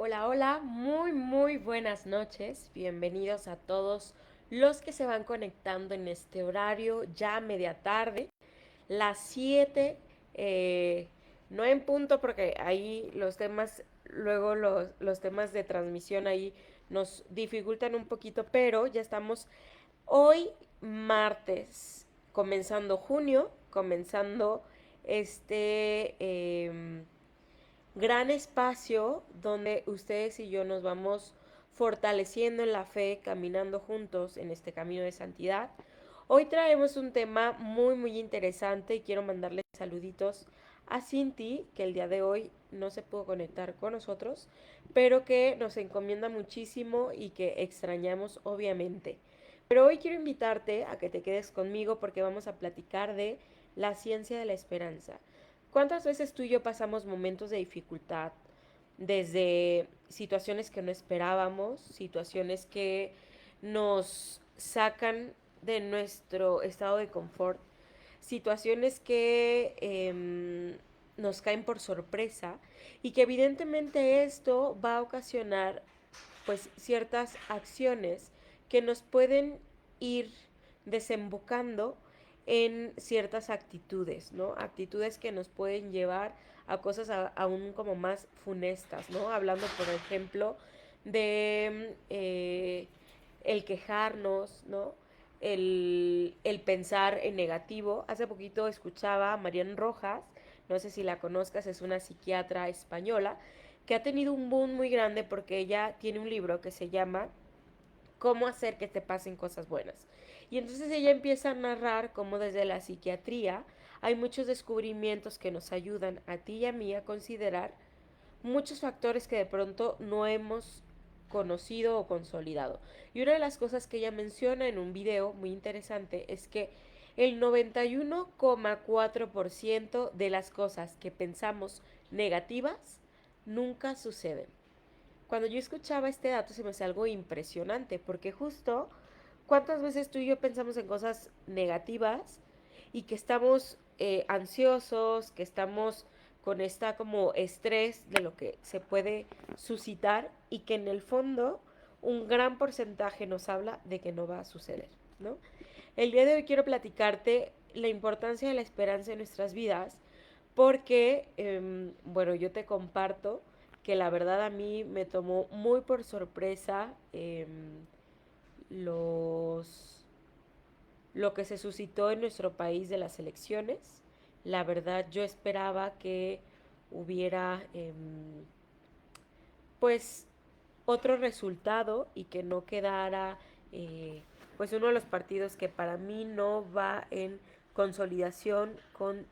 Hola, hola, muy buenas noches. Bienvenidos a todos los que se van conectando en este horario, ya media tarde, las 7, no en punto porque ahí los temas, luego los temas de transmisión ahí nos dificultan un poquito, pero ya estamos hoy martes, comenzando junio, comenzando este... gran espacio donde ustedes y yo nos vamos fortaleciendo en la fe, caminando juntos en este camino de santidad. Hoy traemos un tema muy interesante y quiero mandarles saluditos a Cinti, que el día de hoy no se pudo conectar con nosotros, pero que nos encomienda muchísimo y que extrañamos obviamente. Pero hoy quiero invitarte a que te quedes conmigo porque vamos a platicar de la ciencia de la esperanza. ¿Cuántas veces tú y yo pasamos momentos de dificultad? Desde situaciones que no esperábamos, situaciones que nos sacan de nuestro estado de confort, situaciones que nos caen por sorpresa y que evidentemente esto va a ocasionar pues ciertas acciones que nos pueden ir desembocando en ciertas actitudes, ¿no? Actitudes que nos pueden llevar a cosas aún como más funestas, ¿no? Hablando, por ejemplo, de el quejarnos, ¿no? El pensar en negativo. Hace poquito escuchaba a Marian Rojas, no sé si la conozcas, es una psiquiatra española, que ha tenido un boom muy grande porque ella tiene un libro que se llama Cómo hacer que te pasen cosas buenas. Y entonces ella empieza a narrar cómo desde la psiquiatría hay muchos descubrimientos que nos ayudan a ti y a mí a considerar muchos factores que de pronto no hemos conocido o consolidado. Y una de las cosas que ella menciona en un video muy interesante es que el 91,4% de las cosas que pensamos negativas nunca suceden. Cuando yo escuchaba este dato se me hace algo impresionante, porque justo cuántas veces tú y yo pensamos en cosas negativas y que estamos ansiosos, que estamos con esta como estrés de lo que se puede suscitar y que en el fondo un gran porcentaje nos habla de que no va a suceder, ¿no? El día de hoy quiero platicarte la importancia de la esperanza en nuestras vidas porque, bueno, yo te comparto que la verdad a mí me tomó muy por sorpresa los lo que se suscitó en nuestro país de las elecciones. La verdad yo esperaba que hubiera pues otro resultado y que no quedara pues uno de los partidos que para mí no va en consolidación con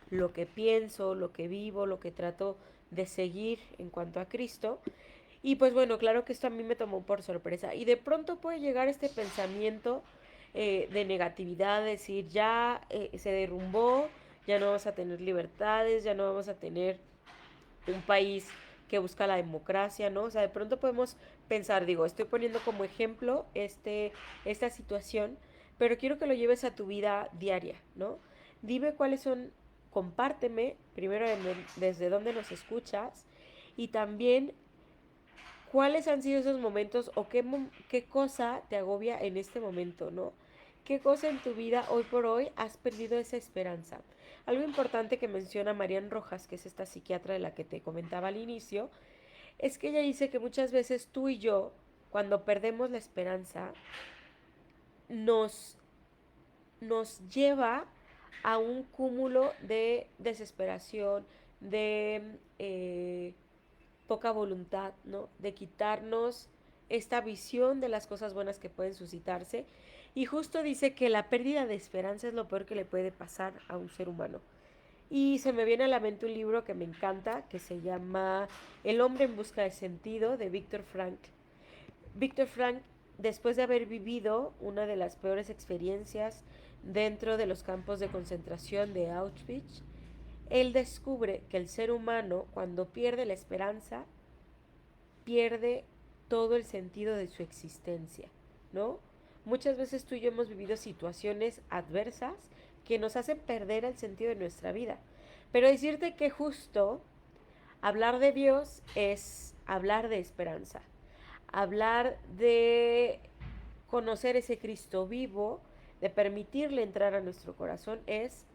lo que pienso, lo que vivo, lo que trato de seguir en cuanto a Cristo. Y pues bueno, claro que esto a mí me tomó por sorpresa. Y de pronto puede llegar este pensamiento de negatividad, decir, ya se derrumbó, ya no vamos a tener libertades, ya no vamos a tener un país que busca la democracia, ¿no? O sea, de pronto podemos pensar, digo, estoy poniendo como ejemplo esta situación, pero quiero que lo lleves a tu vida diaria, ¿no? Dime cuáles son, compárteme primero desde dónde nos escuchas y también cuáles han sido esos momentos o qué cosa te agobia en este momento, ¿no? ¿Qué cosa en tu vida hoy por hoy has perdido esa esperanza? Algo importante que menciona Marian Rojas, que es esta psiquiatra de la que te comentaba al inicio, es que ella dice que muchas veces tú y yo, cuando perdemos la esperanza, nos, nos lleva a un cúmulo de desesperación, de poca voluntad, ¿no? De quitarnos esta visión de las cosas buenas que pueden suscitarse. Y justo dice que la pérdida de esperanza es lo peor que le puede pasar a un ser humano. Y se me viene a la mente un libro que me encanta, que se llama El hombre en busca de sentido, de Víctor Frank. Víctor Frank, después de haber vivido una de las peores experiencias dentro de los campos de concentración de Auschwitz, él descubre que el ser humano, cuando pierde la esperanza, pierde todo el sentido de su existencia, ¿no? Muchas veces tú y yo hemos vivido situaciones adversas que nos hacen perder el sentido de nuestra vida. Pero decirte que justo hablar de Dios es hablar de esperanza, hablar de conocer ese Cristo vivo, de permitirle entrar a nuestro corazón, es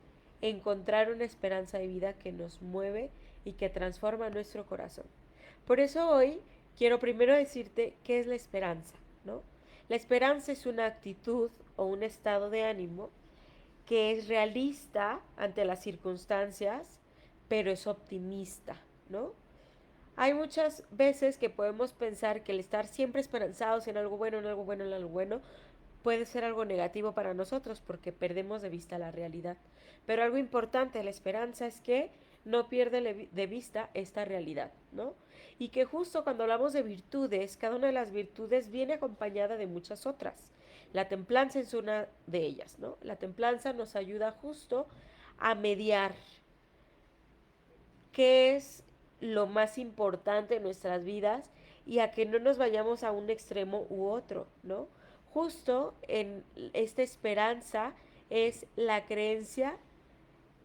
encontrar una esperanza de vida que nos mueve y que transforma nuestro corazón. Por eso hoy quiero primero decirte qué es la esperanza, ¿no? La esperanza es una actitud o un estado de ánimo que es realista ante las circunstancias, pero es optimista, ¿no? Hay muchas veces que podemos pensar que el estar siempre esperanzados en algo bueno, en algo bueno, en algo bueno, puede ser algo negativo para nosotros porque perdemos de vista la realidad. Pero algo importante de la esperanza es que no pierde de vista esta realidad, ¿no? Y que justo cuando hablamos de virtudes, cada una de las virtudes viene acompañada de muchas otras. La templanza es una de ellas, ¿no? La templanza nos ayuda justo a mediar qué es lo más importante en nuestras vidas y a que no nos vayamos a un extremo u otro, ¿no? Justo en esta esperanza es la creencia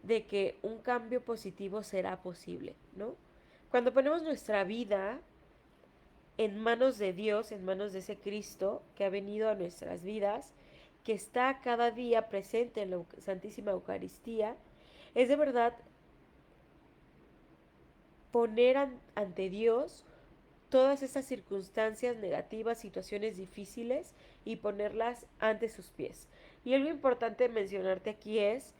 de que un cambio positivo será posible, ¿no? Cuando ponemos nuestra vida en manos de Dios, en manos de ese Cristo que ha venido a nuestras vidas, que está cada día presente en la Santísima Eucaristía, es de verdad poner ante Dios todas esas circunstancias negativas, situaciones difíciles y ponerlas ante sus pies. Y algo importante mencionarte aquí es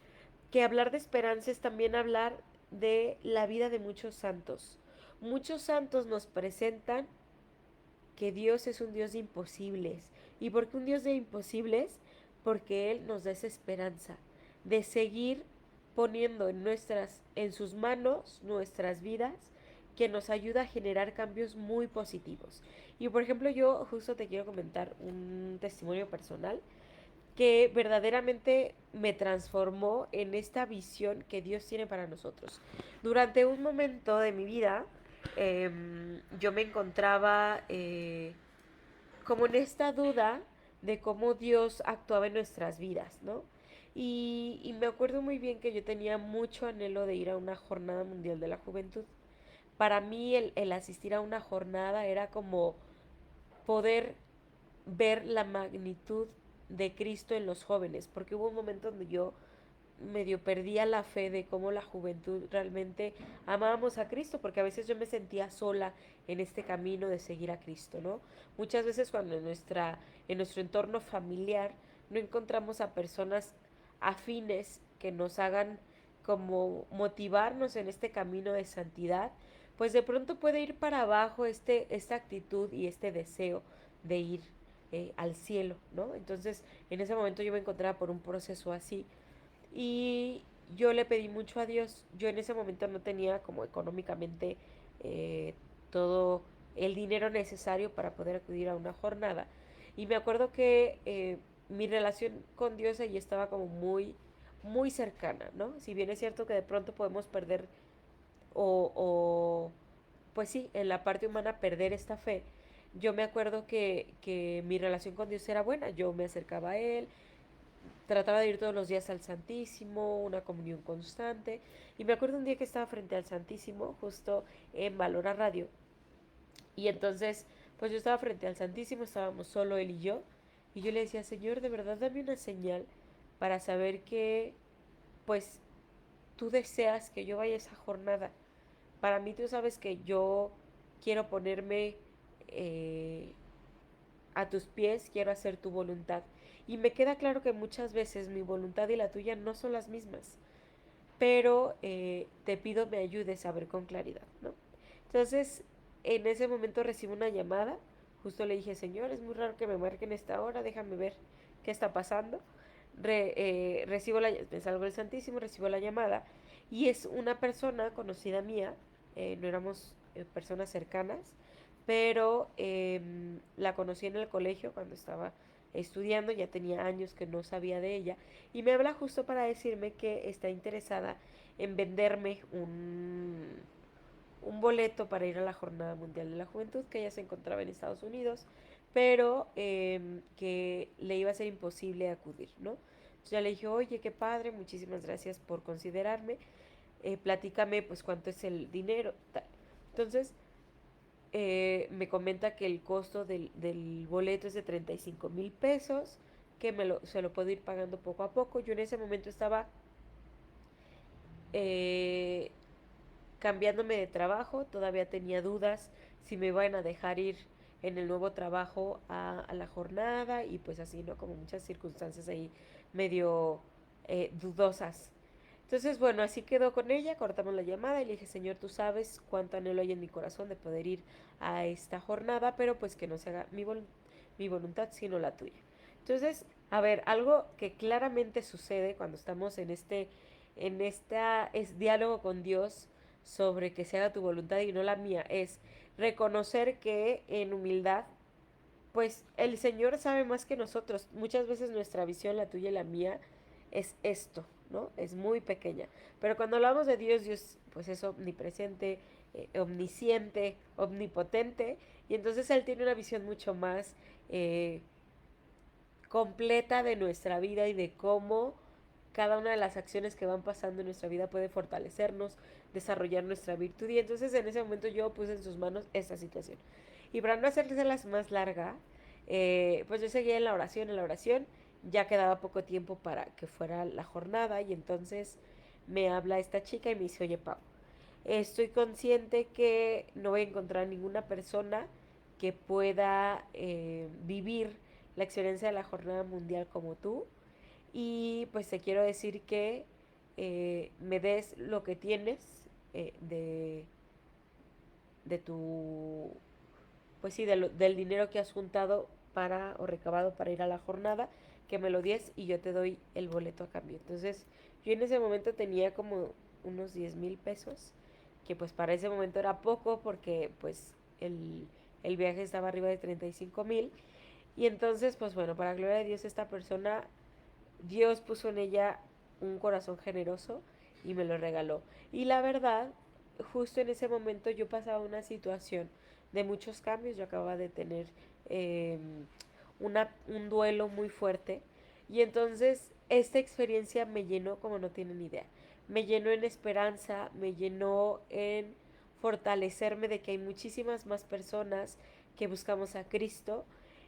que hablar de esperanza es también hablar de la vida de muchos santos. Muchos santos nos presentan que Dios es un Dios de imposibles. ¿Y por qué un Dios de imposibles? Porque Él nos da esa esperanza de seguir poniendo en sus manos nuestras vidas, que nos ayuda a generar cambios muy positivos. Y por ejemplo, yo justo te quiero comentar un testimonio personal que verdaderamente me transformó en esta visión que Dios tiene para nosotros. Durante un momento de mi vida, yo me encontraba como en esta duda de cómo Dios actuaba en nuestras vidas, ¿no? Y me acuerdo muy bien que yo tenía mucho anhelo de ir a una jornada mundial de la juventud. Para mí el asistir a una jornada era como poder ver la magnitud de Cristo en los jóvenes, porque hubo un momento donde yo medio perdía la fe de cómo la juventud realmente amábamos a Cristo, porque a veces yo me sentía sola en este camino de seguir a Cristo, ¿no? Muchas veces cuando en nuestro entorno familiar no encontramos a personas afines que nos hagan como motivarnos en este camino de santidad, pues de pronto puede ir para abajo esta actitud y este deseo de ir al cielo, ¿no? Entonces, en ese momento yo me encontraba por un proceso así y yo le pedí mucho a Dios. Yo en ese momento no tenía como económicamente eh, todo el dinero necesario para poder acudir a una jornada. Y me acuerdo que mi relación con Dios ahí estaba como muy, muy cercana, ¿no? Si bien es cierto que de pronto podemos perder o pues sí, en la parte humana perder esta fe. Yo me acuerdo que mi relación con Dios era buena, yo me acercaba a Él, trataba de ir todos los días al Santísimo, una comunión constante. Y me acuerdo un día que estaba frente al Santísimo, justo en Valora Radio. Y entonces, pues yo estaba frente al Santísimo, estábamos solo él y yo. Y yo le decía, Señor, de verdad dame una señal para saber que, pues, tú deseas que yo vaya a esa jornada. Para mí tú sabes que yo quiero ponerme eh, a tus pies, quiero hacer tu voluntad. Y me queda claro que muchas veces mi voluntad y la tuya no son las mismas, pero te pido me ayudes a ver con claridad, ¿no? Entonces, en ese momento recibo una llamada, justo le dije, Señor, es muy raro que me marquen esta hora, déjame ver qué está pasando. Me salgo del Santísimo, recibo la llamada y es una persona conocida mía, no éramos personas cercanas, pero la conocí en el colegio cuando estaba estudiando, ya tenía años que no sabía de ella y me habla justo para decirme que está interesada en venderme un boleto para ir a la Jornada Mundial de la Juventud, que ella se encontraba en Estados Unidos, pero que le iba a ser imposible acudir, ¿no? Entonces ya le dije, oye, qué padre, muchísimas gracias por considerarme, platícame pues cuánto es el dinero, tal. Entonces me comenta que el costo del boleto es de 35,000 pesos, que se lo puedo ir pagando poco a poco. Yo en ese momento estaba eh, cambiándome de trabajo, todavía tenía dudas si me iban a dejar ir en el nuevo trabajo a la jornada y pues así, ¿no? Como muchas circunstancias ahí medio dudosas. Entonces, bueno, así quedó con ella, cortamos la llamada y le dije, Señor, tú sabes cuánto anhelo hay en mi corazón de poder ir a esta jornada, pero pues que no se haga mi voluntad, sino la tuya. Entonces, a ver, algo que claramente sucede cuando estamos en esta diálogo con Dios sobre que se haga tu voluntad y no la mía, es reconocer que en humildad, pues el Señor sabe más que nosotros. Muchas veces nuestra visión, la tuya y la mía, es esto, ¿no? Es muy pequeña. Pero cuando hablamos de Dios, Dios pues es omnipresente, omnisciente, omnipotente, y entonces Él tiene una visión mucho más eh, completa de nuestra vida y de cómo cada una de las acciones que van pasando en nuestra vida puede fortalecernos, desarrollar nuestra virtud. Y entonces en ese momento yo puse en sus manos esta situación. Y para no hacérselas más larga, pues yo seguía en la oración, ya quedaba poco tiempo para que fuera la jornada y entonces me habla esta chica y me dice, oye Pau, estoy consciente que no voy a encontrar ninguna persona que pueda vivir la experiencia de la jornada mundial como tú. Y pues te quiero decir que me des lo que tienes de tu, pues sí, del dinero que has juntado para o recabado para ir a la jornada, que me lo des y yo te doy el boleto a cambio. Entonces yo en ese momento tenía como unos 10,000 pesos, que pues para ese momento era poco porque pues el viaje estaba arriba de 35,000. Y entonces pues bueno, para gloria de Dios esta persona, Dios puso en ella un corazón generoso y me lo regaló. Y la verdad, justo en ese momento yo pasaba una situación de muchos cambios. Yo acababa de tener eh, un duelo muy fuerte. Y entonces esta experiencia me llenó como no tienen idea. Me llenó en esperanza, me llenó en fortalecerme de que hay muchísimas más personas que buscamos a Cristo.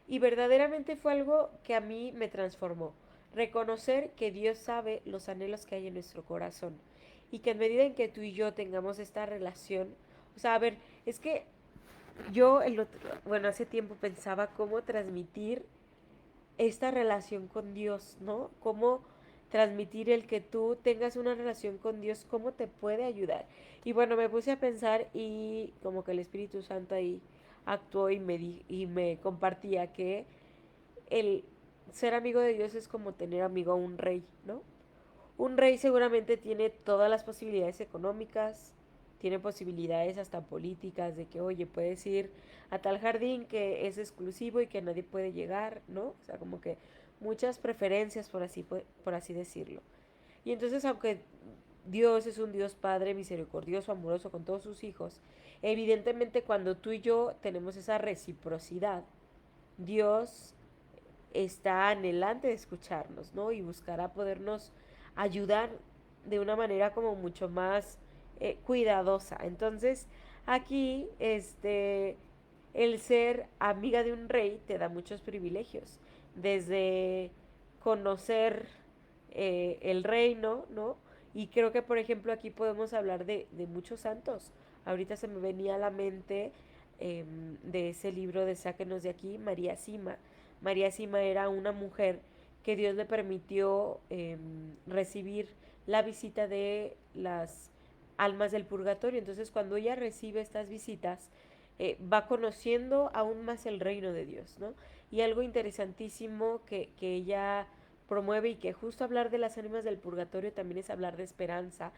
Y verdaderamente fue algo que a mí me transformó. Reconocer que Dios sabe los anhelos que hay en nuestro corazón y que en medida en que tú y yo tengamos esta relación, o sea, a ver, es que yo bueno, hace tiempo pensaba cómo transmitir esta relación con Dios, ¿no? Cómo transmitir el que tú tengas una relación con Dios, cómo te puede ayudar. Y bueno, me puse a pensar y como que el Espíritu Santo ahí actuó y me compartía que el ser amigo de Dios es como tener amigo a un rey, ¿no? Un rey seguramente tiene todas las posibilidades económicas, tiene posibilidades hasta políticas de que, oye, puedes ir a tal jardín que es exclusivo y que nadie puede llegar, ¿no? O sea, como que muchas preferencias, por así decirlo. Y entonces, aunque Dios es un Dios Padre misericordioso, amoroso con todos sus hijos, evidentemente cuando tú y yo tenemos esa reciprocidad, Dios está anhelante de escucharnos, ¿no? Y buscará podernos ayudar de una manera como mucho más cuidadosa. Entonces, aquí, el ser amiga de un rey te da muchos privilegios, desde conocer el reino, ¿no? Y creo que, por ejemplo, aquí podemos hablar de muchos santos. Ahorita se me venía a la mente de ese libro de Sáquenos de aquí, María Sima. María Sima era una mujer que Dios le permitió recibir la visita de las almas del purgatorio. Entonces, cuando ella recibe estas visitas, va conociendo aún más el reino de Dios, ¿no? Y algo interesantísimo que ella promueve y que justo hablar de las ánimas del purgatorio también es hablar de esperanza.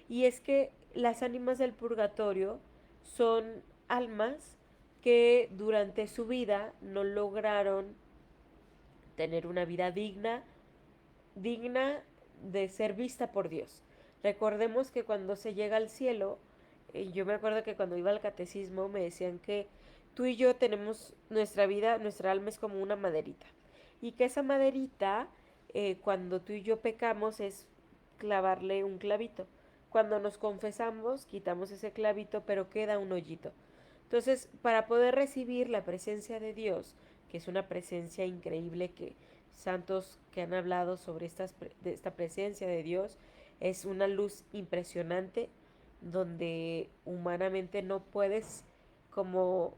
Y es que las ánimas del purgatorio son almas que durante su vida no lograron tener una vida digna de ser vista por Dios. Recordemos que cuando se llega al cielo, yo me acuerdo que cuando iba al catecismo me decían que tú y yo tenemos nuestra vida, nuestra alma es como una maderita. Y que esa maderita, cuando tú y yo pecamos, es clavarle un clavito. Cuando nos confesamos, quitamos ese clavito, pero queda un hoyito. Entonces, para poder recibir la presencia de Dios, que es una presencia increíble, que santos que han hablado sobre de esta presencia de Dios, es una luz impresionante donde humanamente no puedes como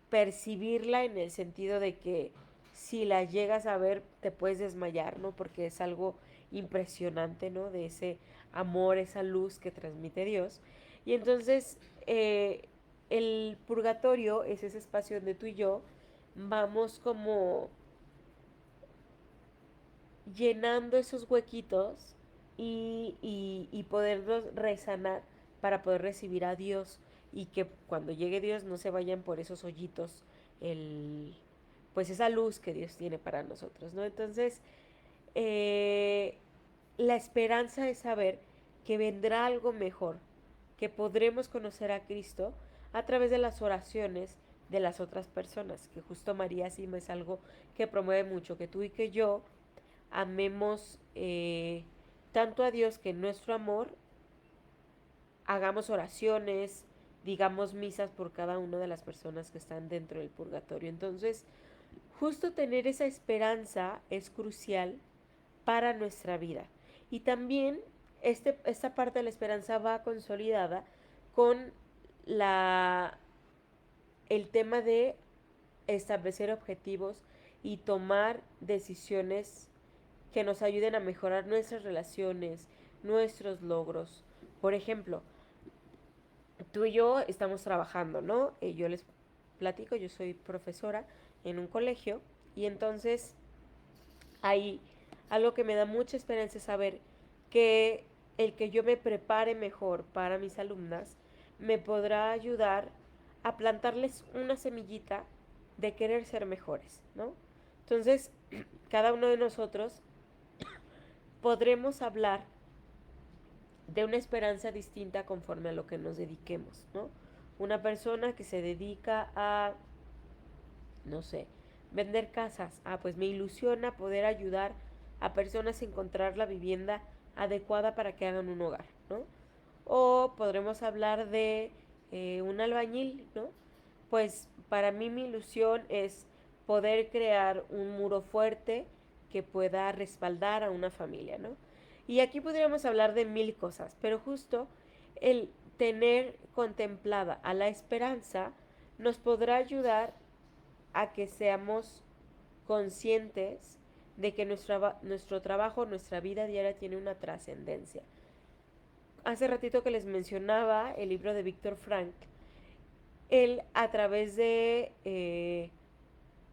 percibirla, en el sentido de que si la llegas a ver te puedes desmayar, ¿no? Porque es algo impresionante, ¿no? De ese amor, esa luz que transmite Dios. Y entonces el purgatorio es ese espacio donde tú y yo vamos como llenando esos huequitos y poderlos resanar para poder recibir a Dios, y que cuando llegue Dios no se vayan por esos hoyitos el, pues esa luz que Dios tiene para nosotros, ¿no? Entonces, eh, la esperanza es saber que vendrá algo mejor, que podremos conocer a Cristo a través de las oraciones de las otras personas, que justo María Sima es algo que promueve mucho, que tú y que yo amemos tanto a Dios, que en nuestro amor hagamos oraciones, digamos misas por cada una de las personas que están dentro del purgatorio. Entonces, justo tener esa esperanza es crucial para nuestra vida. Y también esta parte de la esperanza va consolidada con la, el tema de establecer objetivos y tomar decisiones que nos ayuden a mejorar nuestras relaciones, nuestros logros. Por ejemplo, tú y yo estamos trabajando, ¿no? Yo les platico, yo soy profesora en un colegio, y entonces hay algo que me da mucha esperanza, es saber que el que yo me prepare mejor para mis alumnas me podrá ayudar a plantarles una semillita de querer ser mejores, ¿no? Entonces, cada uno de nosotros podremos hablar de una esperanza distinta conforme a lo que nos dediquemos, ¿no? Una persona que se dedica a, no sé, vender casas, pues me ilusiona poder ayudar a personas a encontrar la vivienda adecuada para que hagan un hogar, ¿no? O podremos hablar de un albañil, ¿no? Pues para mí mi ilusión es poder crear un muro fuerte que pueda respaldar a una familia, ¿no? Y aquí podríamos hablar de mil cosas, pero justo el tener contemplada a la esperanza nos podrá ayudar a que seamos conscientes de que nuestro trabajo, nuestra vida diaria tiene una trascendencia. Hace ratito que les mencionaba el libro de Víctor Frank, él a través de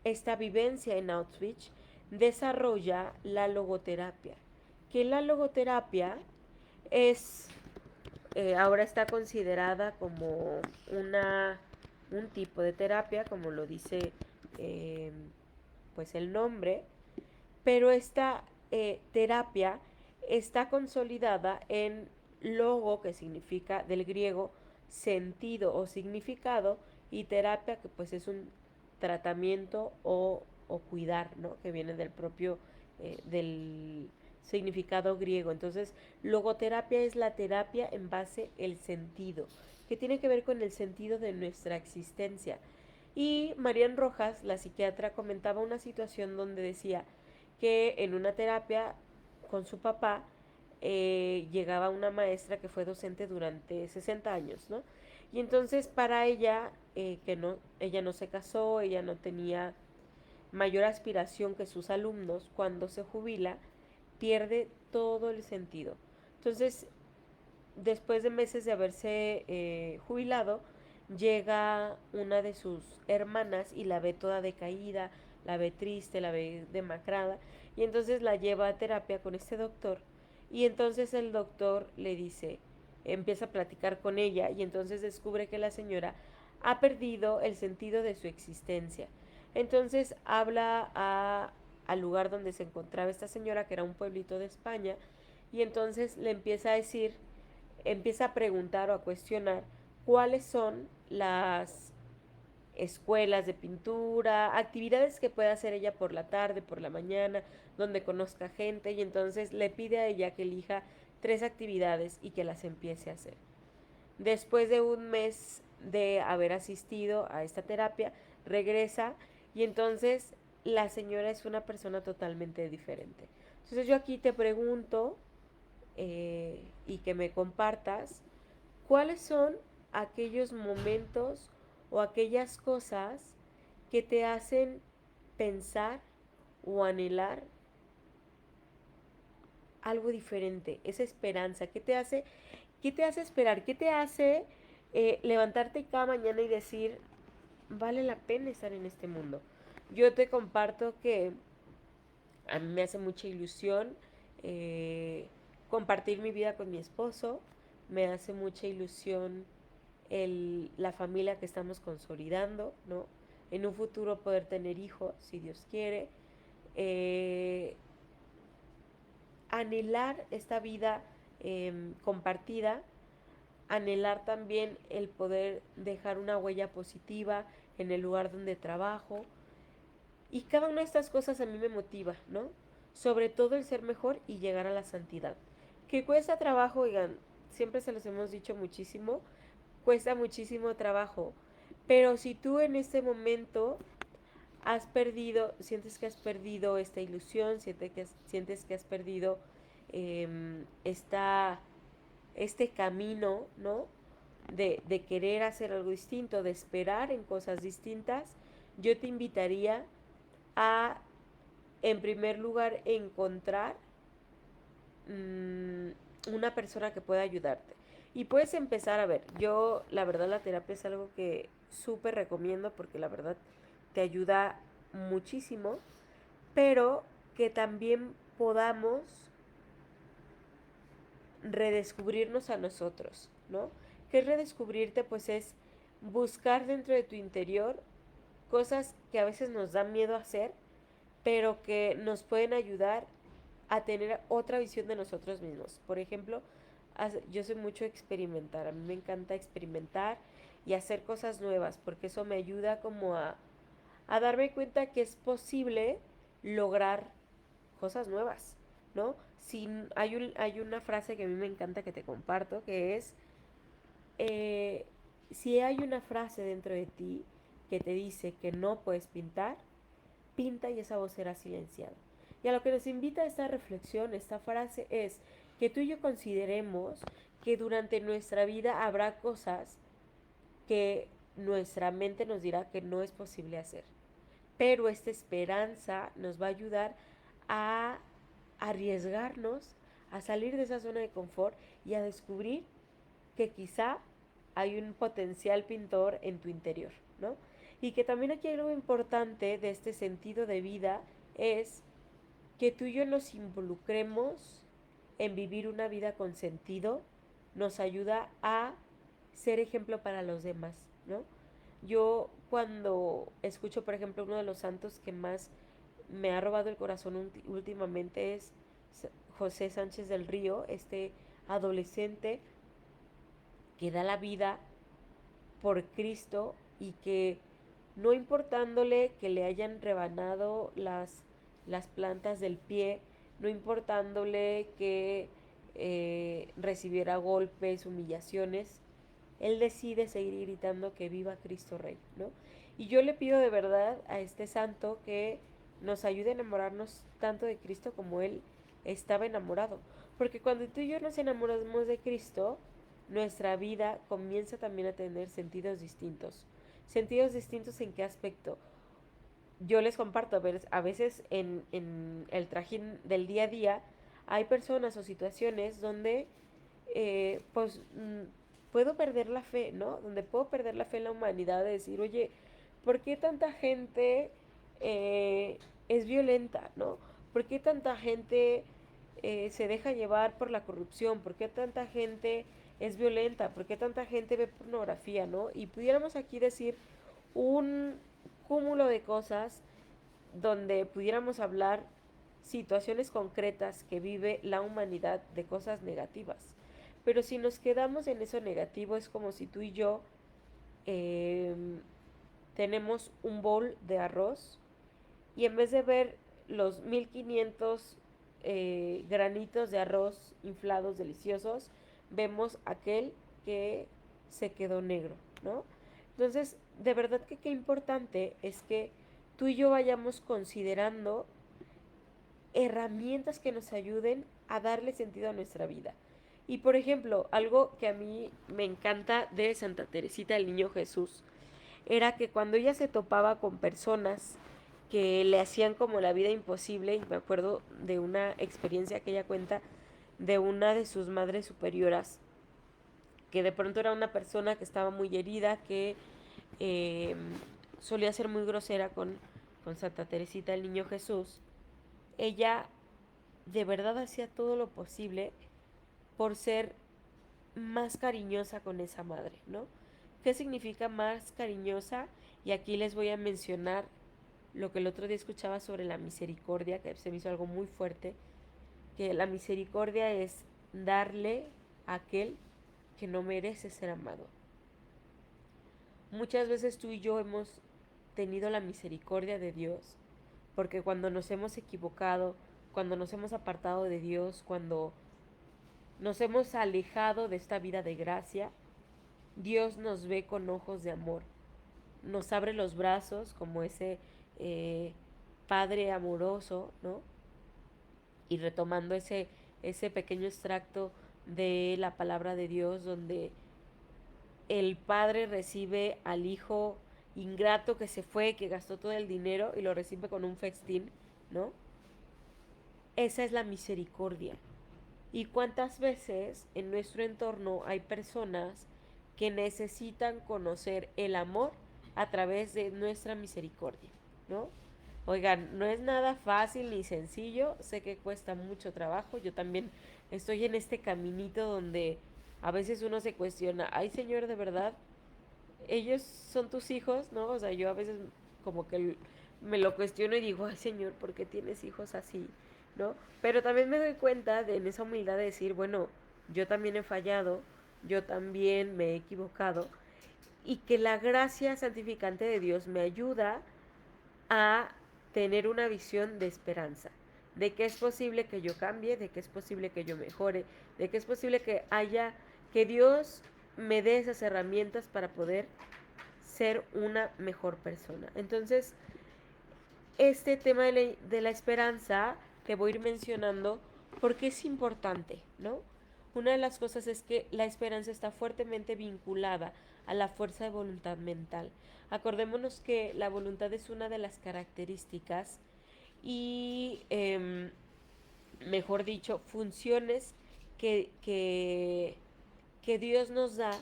esta vivencia en Auschwitz desarrolla la logoterapia, que la logoterapia es, ahora está considerada como un tipo de terapia, como lo dice eh, pues el nombre, pero esta terapia está consolidada en logo, que significa del griego sentido o significado, y terapia, que pues es un tratamiento o cuidar, ¿no? Que viene del propio, del significado griego. Entonces, logoterapia es la terapia en base el sentido, que tiene que ver con el sentido de nuestra existencia. Y Marian Rojas, la psiquiatra, comentaba una situación donde decía que en una terapia con su papá llegaba una maestra que fue docente durante 60 años, ¿no? Y entonces para ella, ella no se casó, ella no tenía mayor aspiración que sus alumnos, cuando se jubila, pierde todo el sentido. Entonces, después de meses de haberse jubilado, llega una de sus hermanas y la ve toda decaída, la ve triste, la ve demacrada, y entonces la lleva a terapia con este doctor, y entonces el doctor le dice, empieza a platicar con ella, y entonces descubre que la señora ha perdido el sentido de su existencia. Entonces habla al lugar donde se encontraba esta señora, que era un pueblito de España, y entonces le empieza a decir, empieza a preguntar o a cuestionar cuáles son las escuelas de pintura, actividades que pueda hacer ella por la tarde, por la mañana, donde conozca gente, y entonces le pide a ella que elija 3 actividades y que las empiece a hacer. Después de un mes de haber asistido a esta terapia, regresa y entonces la señora es una persona totalmente diferente. Entonces yo aquí te pregunto y que me compartas cuáles son aquellos momentos o aquellas cosas que te hacen pensar o anhelar algo diferente, esa esperanza, qué te hace esperar? ¿Qué te hace levantarte cada mañana y decir, vale la pena estar en este mundo? Yo te comparto que a mí me hace mucha ilusión compartir mi vida con mi esposo, me hace mucha ilusión la familia que estamos consolidando, ¿no? En un futuro poder tener hijos, si Dios quiere. Eh, Anhelar esta vida compartida, anhelar también el poder dejar una huella positiva en el lugar donde trabajo. Y cada una de estas cosas a mí me motiva, ¿no? Sobre todo el ser mejor y llegar a la santidad. Que cuesta trabajo, oigan, siempre se los hemos dicho muchísimo, cuesta muchísimo trabajo. Pero si tú en este momento sientes que has perdido esta ilusión, sientes que has perdido este camino, ¿no? De querer hacer algo distinto, de esperar en cosas distintas, yo te invitaría a, en primer lugar, encontrar una persona que pueda ayudarte. Y puedes empezar a ver, yo la verdad la terapia es algo que súper recomiendo porque la verdad te ayuda muchísimo, pero que también podamos redescubrirnos a nosotros, ¿no? ¿Qué es redescubrirte? Pues es buscar dentro de tu interior cosas que a veces nos dan miedo hacer, pero que nos pueden ayudar a tener otra visión de nosotros mismos. Por ejemplo, yo soy mucho experimentar, a mí me encanta experimentar y hacer cosas nuevas, porque eso me ayuda como a darme cuenta que es posible lograr cosas nuevas, ¿no? Hay una frase que a mí me encanta que te comparto, que es, eh, si hay una frase dentro de ti que te dice que no puedes pintar, pinta y esa voz será silenciada. Y a lo que nos invita esta reflexión, esta frase es que tú y yo consideremos que durante nuestra vida habrá cosas que nuestra mente nos dirá que no es posible hacer. Pero esta esperanza nos va a ayudar a arriesgarnos, a salir de esa zona de confort y a descubrir que quizá hay un potencial pintor en tu interior, ¿no? Y que también aquí hay algo importante de este sentido de vida es que tú y yo nos involucremos en vivir una vida con sentido, nos ayuda a ser ejemplo para los demás, ¿no? Yo cuando escucho, por ejemplo, uno de los santos que más me ha robado el corazón últimamente es José Sánchez del Río, este adolescente que da la vida por Cristo y que no importándole que le hayan rebanado las plantas del pie, no importándole que recibiera golpes, humillaciones, él decide seguir gritando que viva Cristo Rey, ¿no? Y yo le pido de verdad a este santo que nos ayude a enamorarnos tanto de Cristo como él estaba enamorado. Porque cuando tú y yo nos enamoramos de Cristo, nuestra vida comienza también a tener sentidos distintos. ¿Sentidos distintos en qué aspecto? Yo les comparto, a veces en el trajín del día a día hay personas o situaciones donde pues puedo perder la fe, ¿no? Donde puedo perder la fe en la humanidad de decir, oye, ¿por qué tanta gente es violenta, ¿no? ¿Por qué tanta gente se deja llevar por la corrupción? ¿Por qué tanta gente es violenta? ¿Por qué tanta gente ve pornografía, ¿no? Y pudiéramos aquí decir un cúmulo de cosas donde pudiéramos hablar situaciones concretas que vive la humanidad de cosas negativas. Pero si nos quedamos en eso negativo es como si tú y yo eh, tenemos un bol de arroz y en vez de ver los 1500 granitos de arroz inflados deliciosos, vemos aquel que se quedó negro, ¿no? Entonces, de verdad que qué importante es que tú y yo vayamos considerando herramientas que nos ayuden a darle sentido a nuestra vida. Y por ejemplo, algo que a mí me encanta de Santa Teresita del Niño Jesús era que cuando ella se topaba con personas que le hacían como la vida imposible, y me acuerdo de una experiencia que ella cuenta de una de sus madres superioras, que de pronto era una persona que estaba muy herida, que eh, solía ser muy grosera con Santa Teresita del Niño Jesús. Ella de verdad hacía todo lo posible por ser más cariñosa con esa madre, ¿no? ¿Qué significa más cariñosa? Y aquí les voy a mencionar lo que el otro día escuchaba sobre la misericordia, que se me hizo algo muy fuerte, que la misericordia es darle a aquel que no merece ser amado. Muchas veces tú y yo hemos tenido la misericordia de Dios, porque cuando nos hemos equivocado, cuando nos hemos apartado de Dios, cuando nos hemos alejado de esta vida de gracia, Dios nos ve con ojos de amor, nos abre los brazos como ese eh, Padre amoroso, ¿no? Y retomando ese pequeño extracto de la palabra de Dios donde el padre recibe al hijo ingrato que se fue, que gastó todo el dinero y lo recibe con un festín, ¿no? Esa es la misericordia. ¿Y cuántas veces en nuestro entorno hay personas que necesitan conocer el amor a través de nuestra misericordia, ¿no? Oigan, no es nada fácil ni sencillo, sé que cuesta mucho trabajo, yo también estoy en este caminito donde a veces uno se cuestiona, ay Señor, de verdad, ellos son tus hijos, ¿no? O sea, yo a veces como que me lo cuestiono y digo, ay Señor, ¿por qué tienes hijos así? ¿No? Pero también me doy cuenta de en esa humildad de decir, bueno, yo también he fallado, yo también me he equivocado y que la gracia santificante de Dios me ayuda a tener una visión de esperanza, de que es posible que yo cambie, de que es posible que yo mejore, de que es posible que haya, que Dios me dé esas herramientas para poder ser una mejor persona. Entonces, este tema de la esperanza te voy a ir mencionando porque es importante, ¿no? Una de las cosas es que la esperanza está fuertemente vinculada a la fuerza de voluntad mental. Acordémonos que la voluntad es una de las características y, mejor dicho, funciones que Dios nos da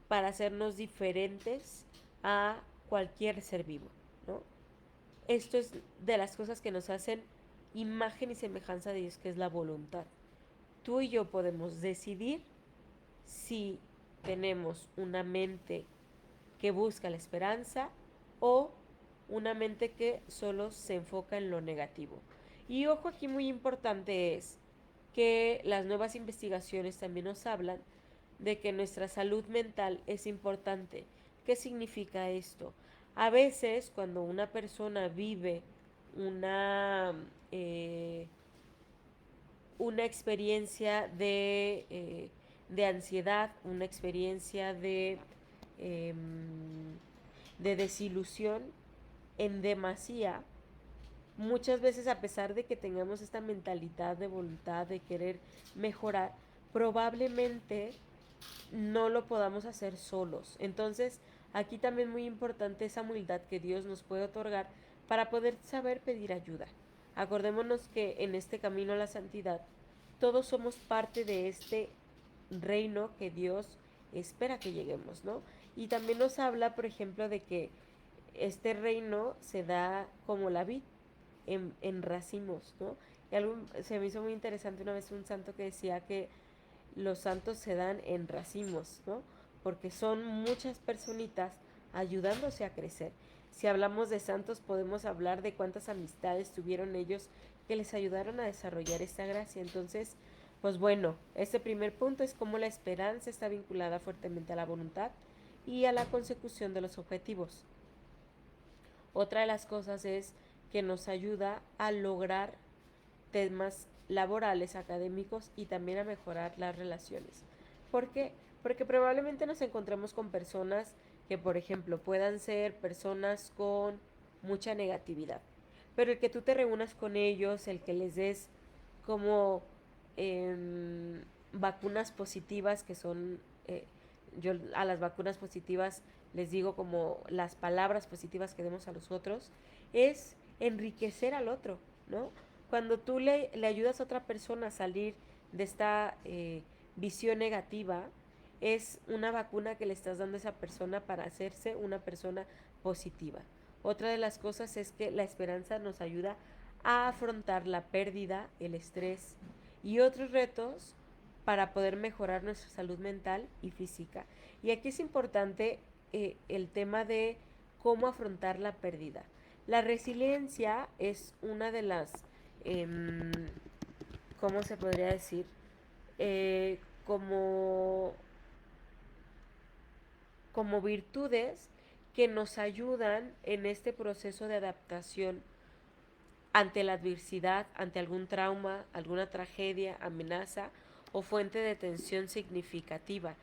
para hacernos diferentes a cualquier ser vivo, ¿no? Esto es de las cosas que nos hacen imagen y semejanza de Dios, que es la voluntad. Tú y yo podemos decidir si tenemos una mente que busca la esperanza o una mente que solo se enfoca en lo negativo. Y ojo, aquí muy importante es que las nuevas investigaciones también nos hablan de que nuestra salud mental es importante. ¿Qué significa esto? A veces cuando una persona vive una, eh, una experiencia de ansiedad, una experiencia eh, de desilusión en demasía, muchas veces a pesar de que tengamos esta mentalidad de voluntad de querer mejorar, probablemente no lo podamos hacer solos. Entonces, aquí también muy importante esa humildad que Dios nos puede otorgar para poder saber pedir ayuda. Acordémonos que en este camino a la santidad, todos somos parte de este reino que Dios espera que lleguemos, ¿no? Y también nos habla, por ejemplo, de que este reino se da como la vid, en racimos, ¿no? Y algo se me hizo muy interesante una vez un santo que decía que los santos se dan en racimos, ¿no? Porque son muchas personitas ayudándose a crecer. Si hablamos de santos, podemos hablar de cuántas amistades tuvieron ellos que les ayudaron a desarrollar esta gracia. Entonces, pues bueno, este primer punto es cómo la esperanza está vinculada fuertemente a la voluntad y a la consecución de los objetivos. Otra de las cosas es que nos ayuda a lograr temas laborales, académicos y también a mejorar las relaciones. ¿Por qué? Porque probablemente nos encontremos con personas que por ejemplo puedan ser personas con mucha negatividad, pero el que tú te reúnas con ellos, el que les des como vacunas positivas que son, yo a las vacunas positivas les digo como las palabras positivas que demos a los otros, es enriquecer al otro, ¿no? Cuando tú le ayudas a otra persona a salir de esta visión negativa, es una vacuna que le estás dando a esa persona para hacerse una persona positiva. Otra de las cosas es que la esperanza nos ayuda a afrontar la pérdida, el estrés y otros retos para poder mejorar nuestra salud mental y física. Y aquí es importante el tema de cómo afrontar la pérdida. La resiliencia es una de las, eh, ¿cómo se podría decir? Eh, como, como virtudes que nos ayudan en este proceso de adaptación ante la adversidad, ante algún trauma, alguna tragedia, amenaza o fuente de tensión significativa.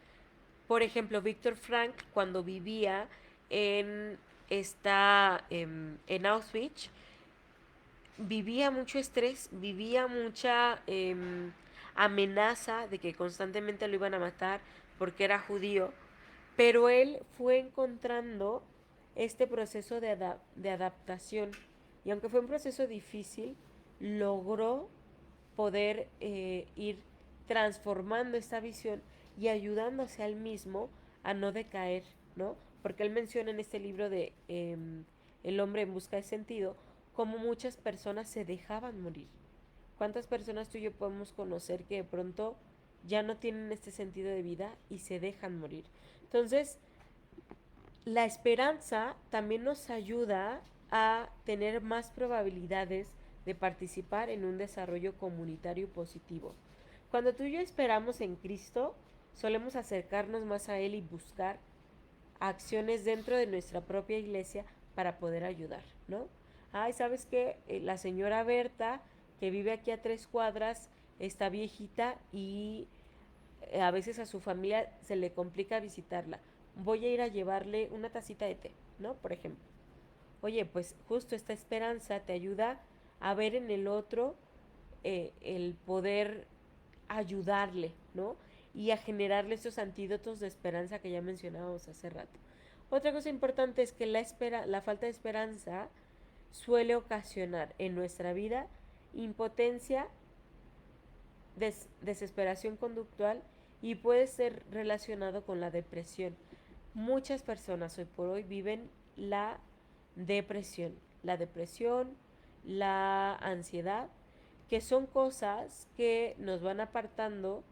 Por ejemplo, Víctor Frank, cuando vivía en, en Auschwitz, vivía mucho estrés, vivía mucha amenaza de que constantemente lo iban a matar porque era judío, pero él fue encontrando este proceso de adaptación y aunque fue un proceso difícil, logró poder ir transformando esta visión y ayudándose a él mismo a no decaer, ¿no? Porque él menciona en este libro de El hombre en busca de sentido, cómo muchas personas se dejaban morir. ¿Cuántas personas tú y yo podemos conocer que de pronto ya no tienen este sentido de vida y se dejan morir? Entonces, la esperanza también nos ayuda a tener más probabilidades de participar en un desarrollo comunitario positivo. Cuando tú y yo esperamos en Cristo, solemos acercarnos más a Él y buscar acciones dentro de nuestra propia iglesia para poder ayudar, ¿no? Ay, ¿sabes qué? La señora Berta, que vive aquí a 3 cuadras, está viejita y a veces a su familia se le complica visitarla. Voy a ir a llevarle una tacita de té, ¿no? Por ejemplo. Oye, pues justo esta esperanza te ayuda a ver en el otro el poder ayudarle, ¿no? Y a generarle esos antídotos de esperanza que ya mencionábamos hace rato. Otra cosa importante es que la falta de esperanza suele ocasionar en nuestra vida impotencia, desesperación conductual y puede ser relacionado con la depresión. Muchas personas hoy por hoy viven depresión, la depresión, la ansiedad, que son cosas que nos van apartando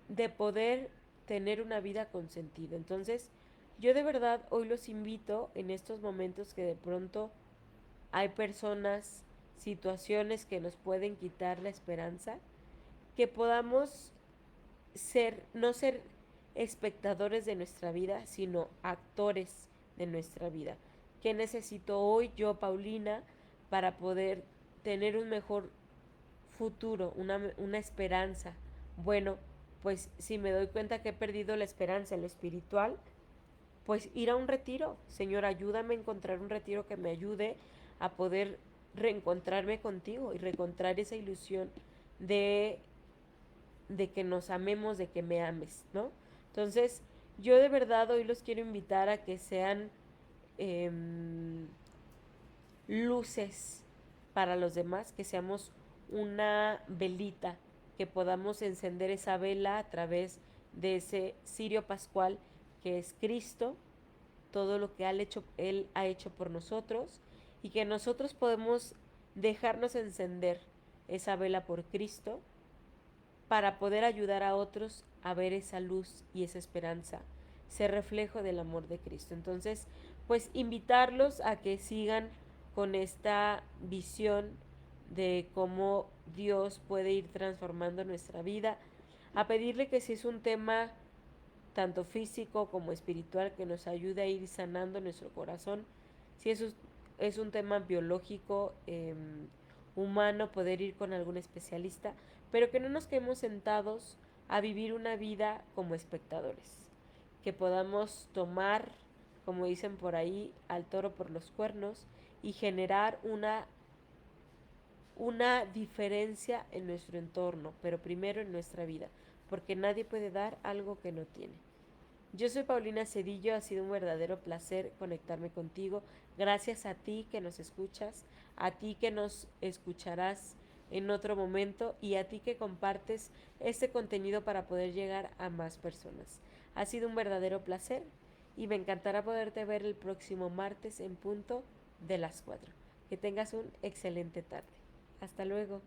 de poder tener una vida con sentido. Entonces, yo de verdad hoy los invito en estos momentos que de pronto hay personas, situaciones que nos pueden quitar la esperanza, que podamos no ser espectadores de nuestra vida, sino actores de nuestra vida. ¿Qué necesito hoy yo, Paulina, para poder tener un mejor futuro, una esperanza? Bueno, pues si me doy cuenta que he perdido la esperanza en lo espiritual, pues ir a un retiro. Señor, ayúdame a encontrar un retiro que me ayude a poder reencontrarme contigo y reencontrar esa ilusión de que nos amemos, de que me ames, ¿no? Entonces, yo de verdad hoy los quiero invitar a que sean eh, luces para los demás, que seamos una velita, que podamos encender esa vela a través de ese cirio pascual que es Cristo, todo lo que Él ha hecho por nosotros y que nosotros podemos dejarnos encender esa vela por Cristo para poder ayudar a otros a ver esa luz y esa esperanza, ser reflejo del amor de Cristo. Entonces, pues invitarlos a que sigan con esta visión de cómo Dios puede ir transformando nuestra vida, a pedirle que si es un tema tanto físico como espiritual que nos ayude a ir sanando nuestro corazón, si eso es un tema biológico, humano, poder ir con algún especialista, pero que no nos quedemos sentados a vivir una vida como espectadores, que podamos tomar como dicen por ahí, al toro por los cuernos y generar una diferencia en nuestro entorno, pero primero en nuestra vida, porque nadie puede dar algo que no tiene. Yo soy Paulina Cedillo, ha sido un verdadero placer conectarme contigo. Gracias a ti que nos escuchas, a ti que nos escucharás en otro momento y a ti que compartes este contenido para poder llegar a más personas. Ha sido un verdadero placer y me encantará poderte ver el próximo martes en punto de las 4. Que tengas un excelente tarde. Hasta luego.